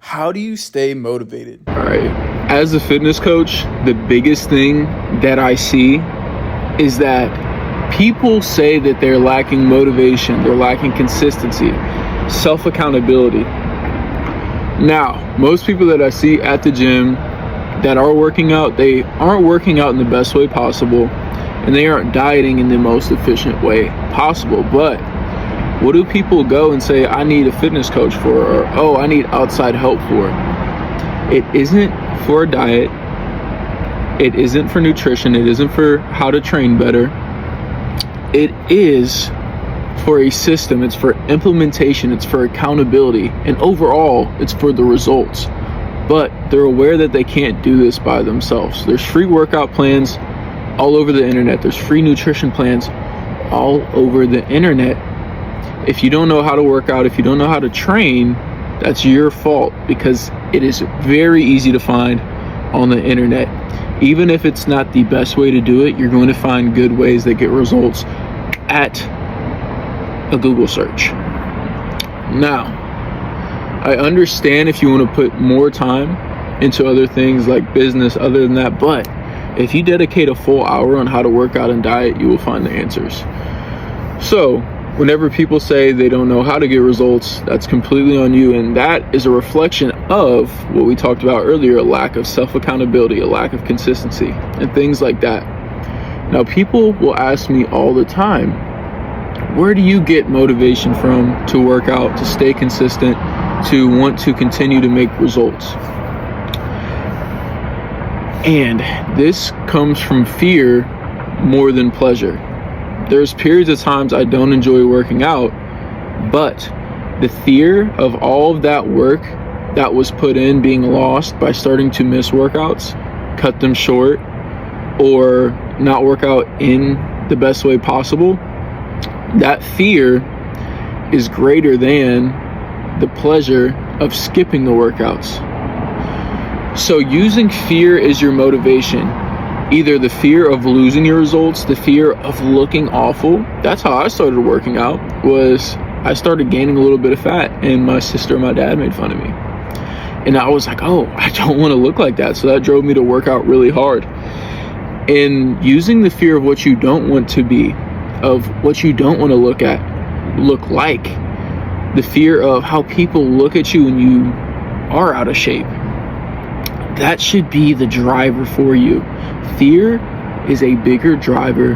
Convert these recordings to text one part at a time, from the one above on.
How do you stay motivated? All right. As a fitness coach, the biggest thing that I see is that people say that they're lacking motivation, they're lacking consistency, self-accountability. Now, most people that I see at the gym that are working out, they aren't working out in the best way possible, and they aren't dieting in the most efficient way possible. But what do people go and say, I need a fitness coach for, or, oh, I need outside help for? It isn't for a diet. It isn't for nutrition. It isn't for how to train better. It is for a system. It's for implementation. It's for accountability. And overall, it's for the results. But they're aware that they can't do this by themselves. There's free workout plans all over the internet. There's free nutrition plans all over the internet. If you don't know how to work out, if you don't know how to train, that's your fault, because it is very easy to find on the internet. Even if it's not the best way to do it, you're going to find good ways that get results at a Google search. Now, I understand if you want to put more time into other things like business other than that, but if you dedicate a full hour on how to work out and diet, you will find the answers. So, whenever people say they don't know how to get results, that's completely on you, and that is a reflection of what we talked about earlier, a lack of self-accountability, a lack of consistency, and things like that. Now, people will ask me all the time, where do you get motivation from to work out, to stay consistent, to want to continue to make results? And this comes from fear more than pleasure. There's periods of times I don't enjoy working out, but the fear of all of that work that was put in being lost by starting to miss workouts, cut them short, or not work out in the best way possible, that fear is greater than the pleasure of skipping the workouts. So using fear as your motivation, either the fear of losing your results, the fear of looking awful. That's how I started working out, was I started gaining a little bit of fat, and my sister and my dad made fun of me. And I was like, oh, I don't want to look like that. So that drove me to work out really hard. And using the fear of what you don't want to be, of what you don't want to look like, the fear of how people look at you when you are out of shape, that should be the driver for you. Fear is a bigger driver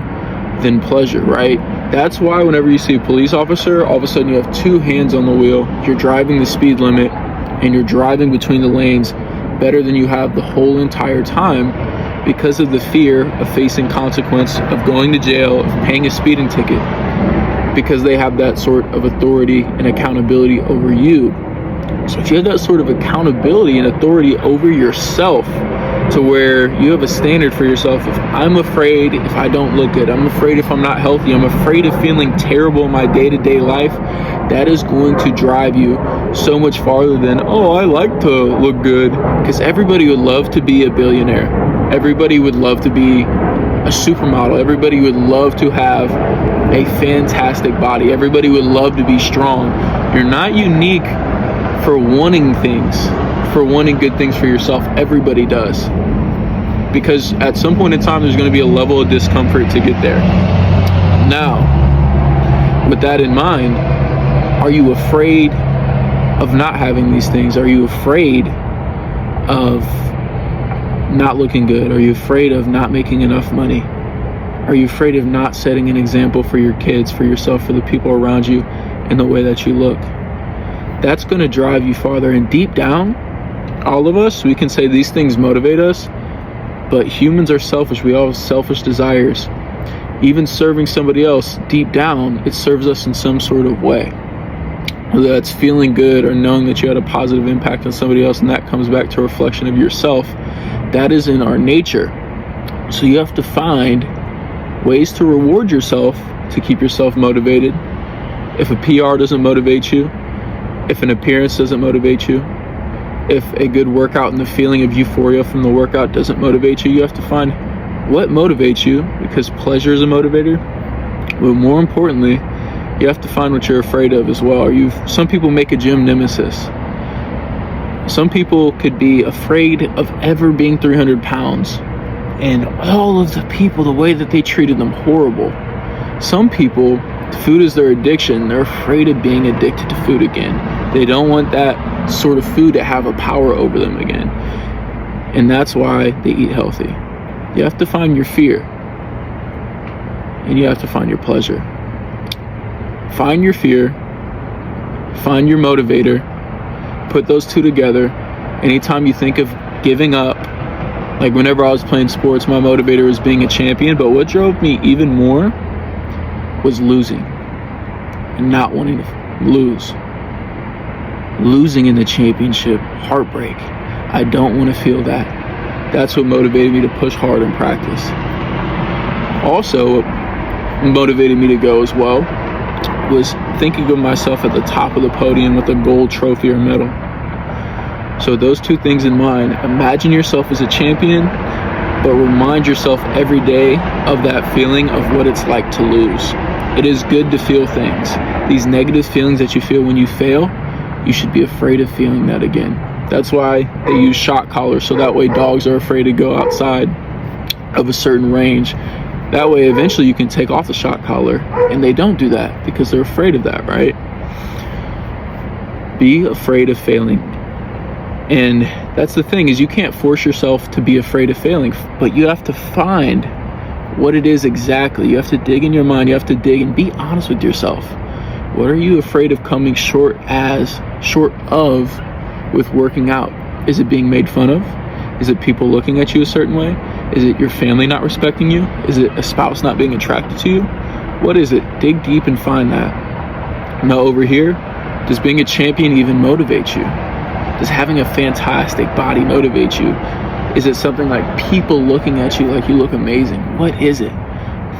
than pleasure, right? That's why whenever you see a police officer, all of a sudden you have two hands on the wheel, you're driving the speed limit, and you're driving between the lanes better than you have the whole entire time, because of the fear of facing consequence, of going to jail, of paying a speeding ticket, because they have that sort of authority and accountability over you. So if you have that sort of accountability and authority over yourself, to where you have a standard for yourself, if I'm afraid if I don't look good, I'm afraid if I'm not healthy, I'm afraid of feeling terrible in my day-to-day life, that is going to drive you so much farther than, oh, I like to look good. Because everybody would love to be a billionaire. Everybody would love to be a supermodel. Everybody would love to have a fantastic body. Everybody would love to be strong. You're not unique for wanting things, for wanting good things for yourself. Everybody does. Because at some point in time, there's going to be a level of discomfort to get there. Now, with that in mind, are you afraid of not having these things? Are you afraid of not looking good? Are you afraid of not making enough money? Are you afraid of not setting an example for your kids, for yourself, for the people around you in the way that you look? That's going to drive you farther. And deep down, all of us, we can say these things motivate us, but humans are selfish. We all have selfish desires. Even serving somebody else, deep down, it serves us in some sort of way. Whether that's feeling good or knowing that you had a positive impact on somebody else, and that comes back to a reflection of yourself. That is in our nature. So you have to find ways to reward yourself to keep yourself motivated. If a PR doesn't motivate you, if an appearance doesn't motivate you, if a good workout and the feeling of euphoria from the workout doesn't motivate you, you have to find what motivates you, because pleasure is a motivator. But more importantly, you have to find what you're afraid of as well. Some people make a gym nemesis. Some people could be afraid of ever being 300 pounds, and all of the people, the way that they treated them, horrible. Some people, food is their addiction. They're afraid of being addicted to food again. They don't want that sort of food to have a power over them again. And that's why they eat healthy. You have to find your fear, and you have to find your pleasure. Find your fear, find your motivator, put those two together. Anytime you think of giving up, like whenever I was playing sports, my motivator was being a champion, but what drove me even more was losing and not wanting to lose. Losing in the championship, heartbreak. I don't want to feel that. That's what motivated me to push hard in practice. Also, what motivated me to go as well was thinking of myself at the top of the podium with a gold trophy or medal. So those two things in mind, imagine yourself as a champion, but remind yourself every day of that feeling of what it's like to lose. It is good to feel things. These negative feelings that you feel when you fail, you should be afraid of feeling that again. That's why they use shot collars, so that way dogs are afraid to go outside of a certain range. That way eventually you can take off the shot collar, and they don't do that because they're afraid of that, right? Be afraid of failing. And that's the thing, is you can't force yourself to be afraid of failing, but you have to find what it is exactly. You have to dig in your mind, you have to dig and be honest with yourself. What are you afraid of coming short of with working out? Is it being made fun of? Is it people looking at you a certain way? Is it your family not respecting you? Is it a spouse not being attracted to you? What is it? Dig deep and find that. Now over here, does being a champion even motivate you? Does having a fantastic body motivate you? Is it something like people looking at you like you look amazing? What is it?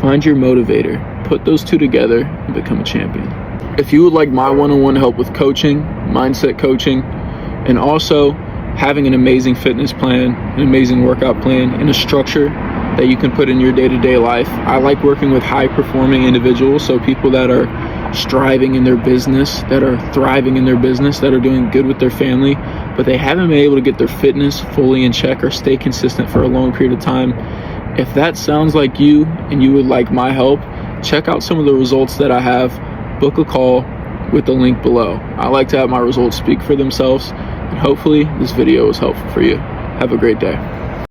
Find your motivator. Put those two together and become a champion. If you would like my one-on-one help with coaching, mindset coaching, and also having an amazing fitness plan, an amazing workout plan, and a structure that you can put in your day-to-day life. I like working with high-performing individuals, so people that are striving in their business, that are thriving in their business, that are doing good with their family, but they haven't been able to get their fitness fully in check or stay consistent for a long period of time. If that sounds like you and you would like my help, check out some of the results that I have. Book a call with the link below. I like to have my results speak for themselves, and hopefully this video was helpful for you. Have a great day.